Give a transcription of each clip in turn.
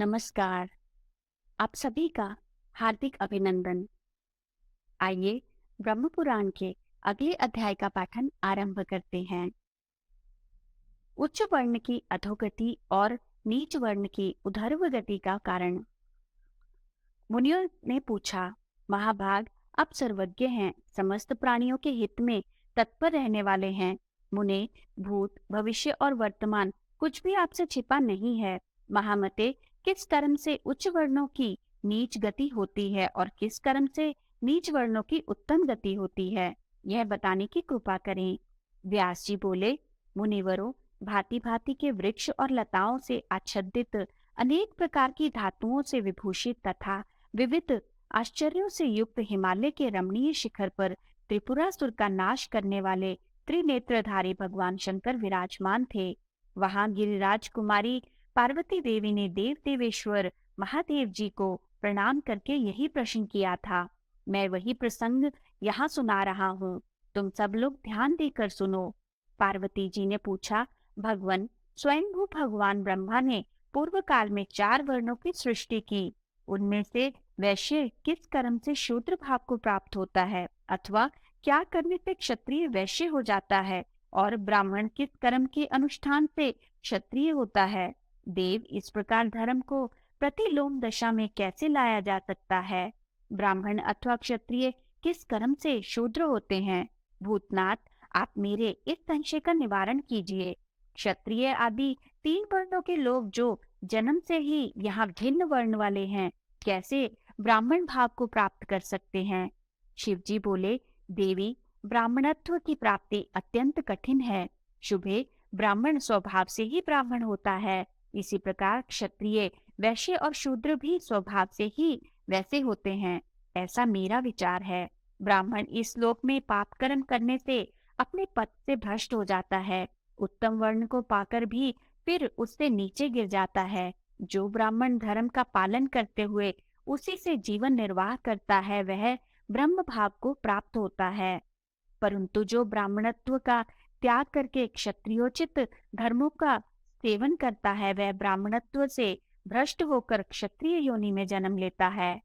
नमस्कार। आप सभी का हार्दिक अभिनंदन। आइए ब्रह्म पुराण के अगले अध्याय का पाठन आरंभ करते हैं। उच्च वर्ण की अधोगति और नीच वर्ण की ऊर्ध्व गति का कारण। मुनियों ने पूछा, महाभाग, आप सर्वज्ञ हैं, समस्त प्राणियों के हित में तत्पर रहने वाले हैं। मुने, भूत, भविष्य और वर्तमान कुछ भी आपसे छिपा नहीं है। महामते, किस कर्म से उच्च वर्णों की नीच गति होती है और किस कर्म से नीच वर्णों की उत्तम गति होती है, यह बताने की कृपा करें। व्यास जी बोले, मुनिवरों, भांति भांति के वृक्ष और लताओं से आच्छादित, अनेक प्रकार की धातुओं से विभूषित तथा विविध आश्चर्यों से युक्त हिमालय के रमणीय शिखर पर त्रिपुरासुर का नाश करने वाले त्रिनेत्रधारी भगवान शंकर विराजमान थे। वहां गिरिराज कुमारी पार्वती देवी ने देव देवेश्वर महादेव जी को प्रणाम करके यही प्रश्न किया था। मैं वही प्रसंग यहाँ सुना रहा हूँ, तुम सब लोग ध्यान देकर सुनो। पार्वती जी ने पूछा, भगवान, स्वयंभू भगवान ब्रह्मा ने पूर्व काल में 4 वर्णों की सृष्टि की। उनमें से वैश्य किस कर्म से शूद्र भाव को प्राप्त होता है, अथवा क्या करने से क्षत्रिय वैश्य हो जाता है, और ब्राह्मण किस कर्म के अनुष्ठान से क्षत्रिय होता है। देव, इस प्रकार धर्म को प्रतिलोम दशा में कैसे लाया जा सकता है। ब्राह्मण अथवा क्षत्रिय किस कर्म से शूद्र होते हैं। भूतनाथ, आप मेरे इस संशय का निवारण कीजिए। क्षत्रिय आदि 3 वर्णों के लोग जो जन्म से ही यहाँ भिन्न वर्ण वाले हैं, कैसे ब्राह्मण भाव को प्राप्त कर सकते हैं। शिव जी बोले, देवी, ब्राह्मणत्व की प्राप्ति अत्यंत कठिन है। शुभे, ब्राह्मण स्वभाव से ही ब्राह्मण होता है। इसी प्रकार क्षत्रिय, वैश्य और शूद्र भी स्वभाव से ही वैसे होते हैं, ऐसा मेरा विचार है। ब्राह्मण इस लोक में पाप कर्म करने से अपने पद से भ्रष्ट हो जाता है। उत्तम वर्ण को पाकर भी फिर उससे नीचे गिर जाता है। जो ब्राह्मण धर्म का पालन करते हुए उसी से जीवन निर्वाह करता है, वह ब्रह्म भाव को प्राप्त होता है। परंतु जो ब्राह्मणत्व का त्याग करके क्षत्रियोचित धर्मों का सेवन करता है, वह ब्राह्मणत्व से भ्रष्ट होकर क्षत्रिय योनि में जन्म लेता है।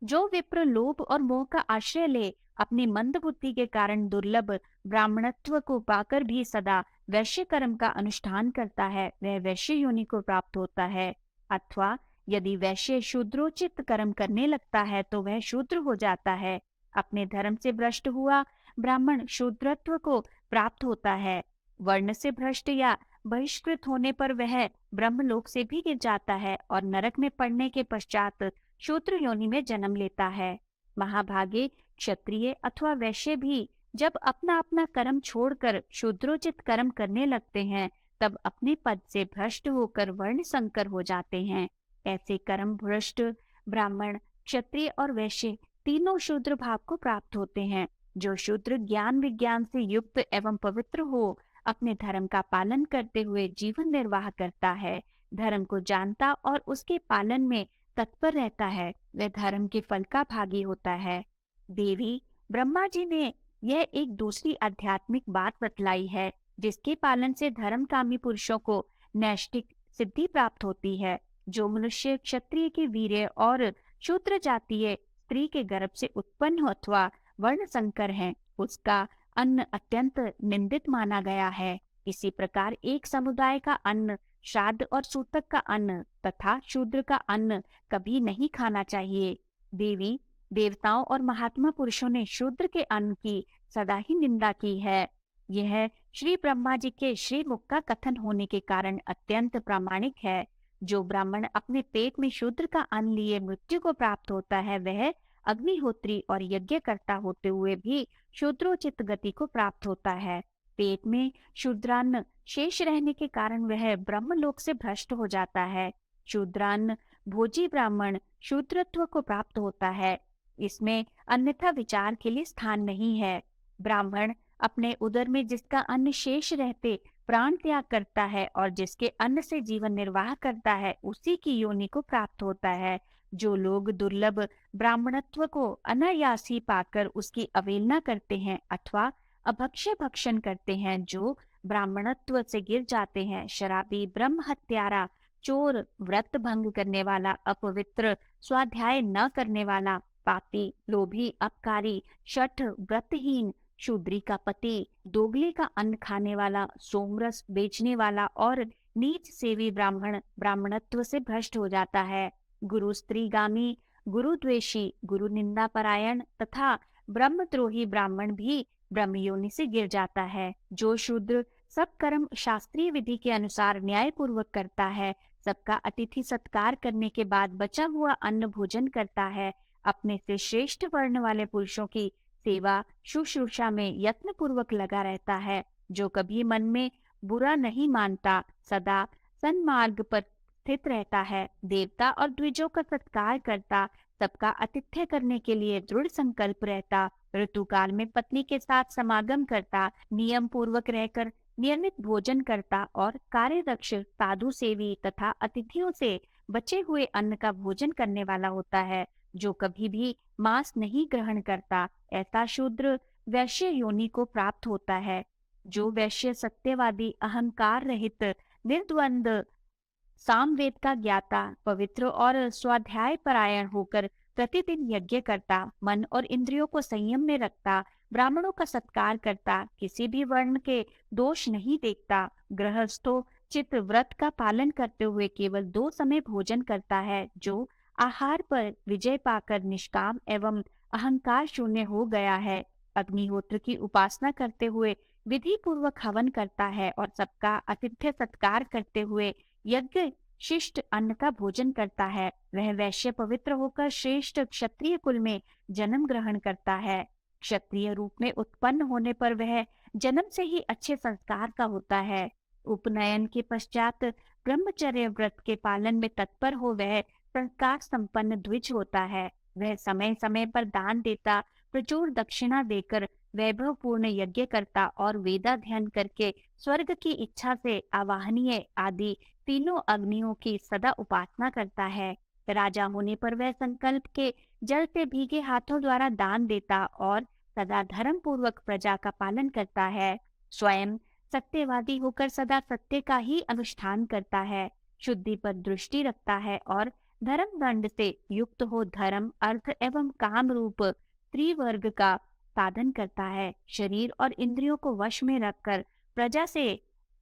जो विप्र लोभ और मोह का आश्रय ले अपनी मंद बुद्धि के कारण दुर्लभ ब्राह्मणत्व को पाकर भी सदा वैश्य कर्म का अनुष्ठान करता है, वह वैश्य योनि को प्राप्त होता है। अथवा यदि वैश्य शूद्रोचित कर्म करने लगता है तो वह शूद्र हो जाता है। अपने धर्म से भ्रष्ट हुआ ब्राह्मण शूद्रत्व को प्राप्त होता है। वर्ण से भ्रष्ट या बहिष्कृत होने पर वह ब्रह्मलोक से भी गिर जाता है और नरक में पड़ने के पश्चात शूद्र योनि में जन्म लेता है। महाभागे, क्षत्रिय अथवा वैश्य भी जब अपना अपना कर्म छोड़कर शूद्रोचित कर्म करने लगते हैं, तब अपने पद से भ्रष्ट होकर वर्ण संकर हो जाते हैं। ऐसे कर्म भ्रष्ट ब्राह्मण, क्षत्रिय और वैश्य तीनों शूद्र भाव को प्राप्त होते हैं। जो शूद्र ज्ञान विज्ञान से युक्त एवं पवित्र हो, अपने धर्म का पालन करते हुए जीवन निर्वाह करता है, धर्म को जानता और उसके पालन में तत्पर रहता है, वह धर्म के फल का भागी होता है। देवी, ब्रह्मा जी ने यह एक दूसरी आध्यात्मिक बात बतलाई है, जिसके पालन से धर्मकामी पुरुषों को नैष्ठिक सिद्धि प्राप्त होती है। जो मनुष्य क्षत्रिय के वीर्य और शूद्र जातीय स्त्री के गर्भ से उत्पन्न अथवा वर्ण संकर है, उसका अन्न अत्यंत निंदित माना गया है। इसी प्रकार एक समुदाय का अन्न, श्राद्ध और सूतक का अन्न तथा शूद्र का अन्न कभी नहीं खाना चाहिए। देवी, देवताओं और महात्मा पुरुषों ने शूद्र के अन्न की सदा ही निंदा की है। यह श्री ब्रह्मा जी के श्रीमुख का कथन होने के कारण अत्यंत प्रामाणिक है। जो ब्राह्मण अपने पेट में शूद्र का अन्न लिए मृत्यु को प्राप्त होता है, वह अग्निहोत्री और यज्ञ करता होते हुए भी शूद्रोचित गति को प्राप्त होता है। पेट में शूद्रान्न शेष रहने के कारण वह ब्रह्मलोक से भ्रष्ट हो जाता है। शूद्रान्न भोजी ब्राह्मण शूद्रत्व को प्राप्त होता है। इसमें अन्यथा विचार के लिए स्थान नहीं है। ब्राह्मण अपने उदर में जिसका अन्न शेष रहते प्राण त्याग करता है और जिसके अन्न से जीवन निर्वाह करता है, उसी की योनि को प्राप्त होता है। जो लोग दुर्लभ ब्राह्मणत्व को अनायास ही पाकर उसकी अवहेलना करते हैं अथवा अभक्ष्य भक्षण करते हैं, जो ब्राह्मणत्व से गिर जाते हैं, शराबी, ब्रह्म हत्यारा, चोर, व्रत भंग करने वाला, अपवित्र, स्वाध्याय न करने वाला, पापी, लोभी, अपकारी, शठ, व्रतहीन, शूद्री का पति, दोगले का अन्न खाने वाला, सोमरस बेचने वाला और नीच सेवी ब्राह्मण ब्राह्मणत्व से भ्रष्ट हो जाता है। गुरु स्त्रीगामी, गुरु द्वेषी, गुरु निंदा परायण तथा ब्रह्मद्रोही ब्राह्मण भी ब्रह्मयोनि से गिर जाता है। जो शूद्र सब कर्म शास्त्रीय विधि के अनुसार न्याय पूर्वक करता है, सबका अतिथि सत्कार करने के बाद बचा हुआ अन्न भोजन करता है, अपने से श्रेष्ठ वर्ण वाले पुरुषों की सेवा शुश्रूषा में यत्न पूर्वक लगा रहता है, जो कभी मन में बुरा नहीं मानता, सदा सन्मार्ग पर स्थित रहता है, देवता और द्विजों का सत्कार करता, सबका आतिथ्य करने के लिए दृढ़ संकल्प रहता, ऋतुकाल में पत्नी के साथ समागम करता, नियम पूर्वक रहकर नियमित भोजन करता और कार्यदक्ष, साधु सेवी तथा अतिथियों से बचे हुए अन्न का भोजन करने वाला होता है, जो कभी भी मांस नहीं ग्रहण करता, ऐसा शूद्र वैश्य योनि को प्राप्त होता है। जो वैश्य सत्यवादी, अहंकार रहित, निर्द्वंद, सामवेद का ज्ञाता, पवित्र और स्वाध्याय परायण होकर प्रतिदिन यज्ञ करता, मन और इंद्रियों को संयम में रखता, ब्राह्मणों का सत्कार करता, किसी भी वर्ण के दोष नहीं देखता, गृहस्थों चित व्रत का पालन करते हुए केवल 2 समय भोजन करता है, जो आहार पर विजय पाकर निष्काम एवं अहंकार शून्य हो गया है, अग्निहोत्र की उपासना करते हुए विधि पूर्वक हवन करता है और सबका आतिथ्य सत्कार करते हुए यज्ञ शिष्ट अन्न का भोजन करता है, वह वैश्य पवित्र होकर श्रेष्ठ क्षत्रिय कुल में जन्म ग्रहण करता है। क्षत्रिय रूप में उत्पन्न होने पर वह जन्म से ही अच्छे संस्कार का होता है। उपनयन के पश्चात ब्रह्मचर्य व्रत के पालन में तत्पर हो वह संस्कार संपन्न द्विज होता है। वह समय समय पर दान देता, प्रचुर दक्षिणा देकर वैभव पूर्ण यज्ञ करता और वेदाध्ययन करके स्वर्ग की इच्छा से आवाहनीय आदि तीनों अग्नियों की सदा उपासना करता है। राजा होने पर वह संकल्प के जल से भीगे हाथों द्वारा दान देता और सदा धर्म पूर्वक प्रजा का पालन करता है। स्वयं सत्यवादी होकर सदा सत्य का ही अनुष्ठान करता है, शुद्धि पर दृष्टि रखता है और धर्म दंड से युक्त हो धर्म, अर्थ एवं काम रूप त्रिवर्ग का साधन करता है। शरीर और इंद्रियों को वश में रखकर प्रजा से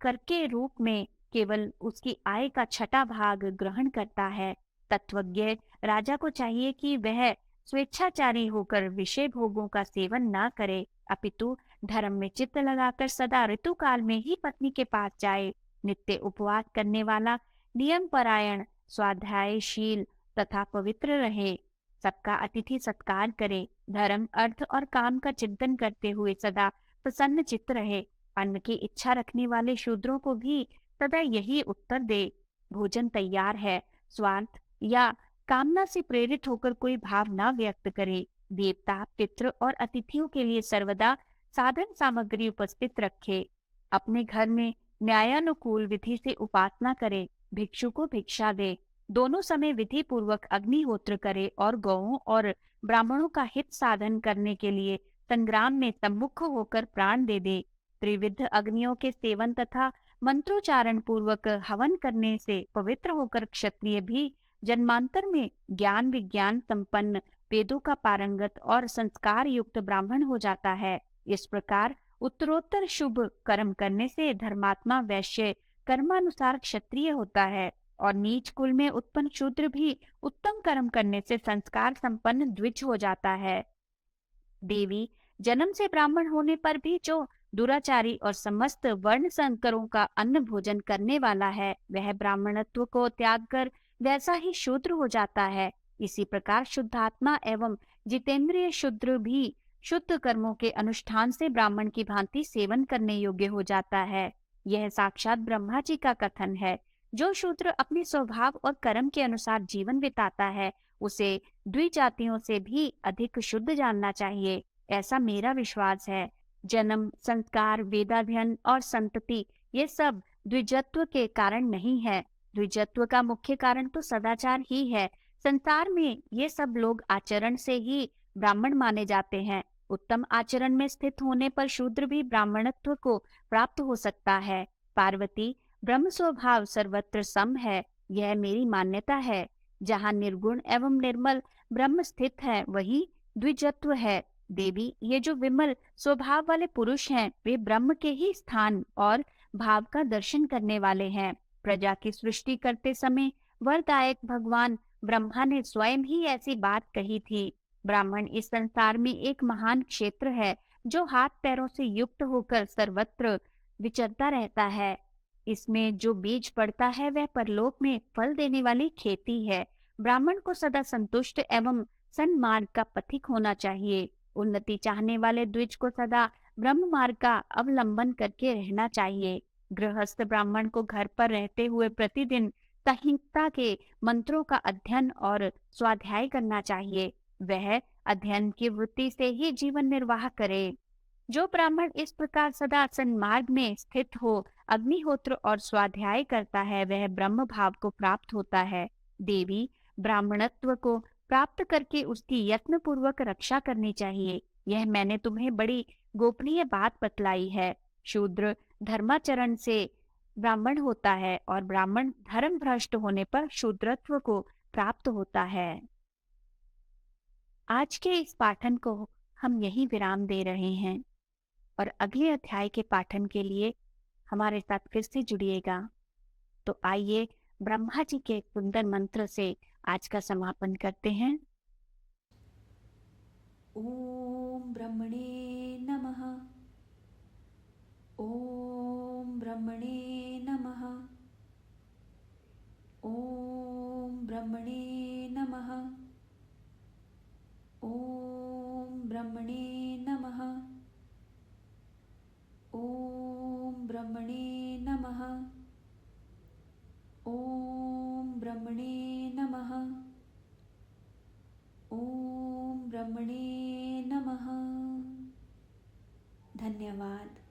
कर के रूप में केवल उसकी आय का छठा भाग ग्रहण करता है। तत्वज्ञ राजा को चाहिए कि वह स्वेच्छाचारी होकर विषय भोगों का सेवन न करे, अपितु धर्म में चित्त लगाकर सदा ऋतुकाल में ही पत्नी के पास जाए। नित्य उपवास करने वाला, नियम परायण, स्वाध्यायशील तथा पवित्र रहे, सबका अतिथि सत्कार करे, धर्म, अर्थ और काम का चिंतन करते हुए सदा प्रसन्न चित्त रहे। अन्न की इच्छा रखने वाले शूद्रों को भी सदा यही उत्तर दे, भोजन तैयार है, स्वार्थ या कामना से प्रेरित होकर कोई भाव न व्यक्त करे। देवता, पितृ और अतिथियों के लिए सर्वदा साधन सामग्री उपस्थित रखे। अपने घर में न्यायानुकूल विधि से उपासना करे, भिक्षु को भिक्षा दे, दोनों समय विधि पूर्वक अग्निहोत्र करे और गौओं और ब्राह्मणों का हित साधन करने के लिए संग्राम में सम्मुख होकर प्राण दे दे। त्रिविध अग्नियों के सेवन तथा मंत्रोच्चारण पूर्वक हवन करने से पवित्र होकर क्षत्रिय भी जन्मांतर में ज्ञान विज्ञान संपन्न, वेदों का पारंगत और संस्कार युक्त ब्राह्मण हो जाता है। इस प्रकार उत्तरोत्तर शुभ कर्म करने से धर्मात्मा वैश्य कर्मानुसार क्षत्रिय होता है और नीच कुल में उत्पन्न शूद्र भी उत्तम कर्म करने से संस्कार संपन्न द्विज हो जाता है। देवी, जन्म से ब्राह्मण होने पर भी जो दुराचारी और समस्त वर्ण संकरों का अन्न भोजन करने वाला है, वह ब्राह्मणत्व को त्याग कर वैसा ही शूद्र हो जाता है। इसी प्रकार शुद्धात्मा एवं जितेंद्रिय शूद्र भी शुद्ध कर्मों के अनुष्ठान से ब्राह्मण की भांति सेवन करने योग्य हो जाता है। यह साक्षात ब्रह्मा जी का कथन है। जो शूद्र अपने स्वभाव और कर्म के अनुसार जीवन बिताता है, उसे द्विजातियों से भी अधिक शुद्ध जानना चाहिए, ऐसा मेरा विश्वास है। जन्म, संस्कार, वेदाध्ययन और संतति ये सब द्विजत्व के कारण नहीं है। द्विजत्व का मुख्य कारण तो सदाचार ही है। संसार में ये सब लोग आचरण से ही ब्राह्मण माने जाते हैं। उत्तम आचरण में स्थित होने पर शूद्र भी ब्राह्मणत्व को प्राप्त हो सकता है। पार्वती, ब्रह्म स्वभाव सर्वत्र सम है, यह मेरी मान्यता है। जहाँ निर्गुण एवं निर्मल ब्रह्म स्थित है, वही द्विजत्व है। देवी, ये जो विमल स्वभाव वाले पुरुष हैं, वे ब्रह्म के ही स्थान और भाव का दर्शन करने वाले हैं। प्रजा की सृष्टि करते समय वरदायक भगवान ब्रह्मा ने स्वयं ही ऐसी बात कही थी। ब्राह्मण इस संसार में एक महान क्षेत्र है, जो हाथ पैरों से युक्त होकर सर्वत्र विचरता रहता है। इसमें जो बीज पड़ता है, वह परलोक में फल देने वाली खेती है। ब्राह्मण को सदा संतुष्ट एवं सन्मार्ग का पथिक होना चाहिए। उन्नति चाहने वाले द्विज को सदा ब्रह्म मार्ग का अवलंबन करके रहना चाहिए। गृहस्थ ब्राह्मण को घर पर रहते हुए प्रतिदिन संहिता के मंत्रों का अध्ययन और स्वाध्याय करना चाहिए। वह अध्ययन की वृत्ति से ही जीवन निर्वाह करे। जो ब्राह्मण इस प्रकार सदा सन्मार्ग में स्थित हो, अग्निहोत्र और स्वाध्याय करता है, वह ब्रह्म भाव को प्राप्त होता है। देवी, ब्राह्मणत्व को प्राप्त करके उसकी यत्न पूर्वक रक्षा करनी चाहिए। यह मैंने तुम्हें बड़ी गोपनीय बात बतलाई है। शूद्र धर्माचरण से ब्राह्मण होता है और ब्राह्मण धर्म भ्रष्ट होने पर शूद्रत्व को प्राप्त होता है। आज के इस पाठन को हम यही विराम दे रहे हैं और अगले अध्याय के पाठन के लिए हमारे साथ फिर से जुड़िएगा। तो आइए ब्रह्मा जी के सुंदर मंत्र से आज का समापन करते हैं। ओम ब्रह्मणे नमः। ओम ब्रह्मणे नमः। ओम ब्रह्मणे नमः। ओम ब्रह्मणे नमः। ओम ब्रह्मणे नमः। ओम ब्रह्मणे नमः। ओम ब्रह्मणे नमः। धन्यवाद।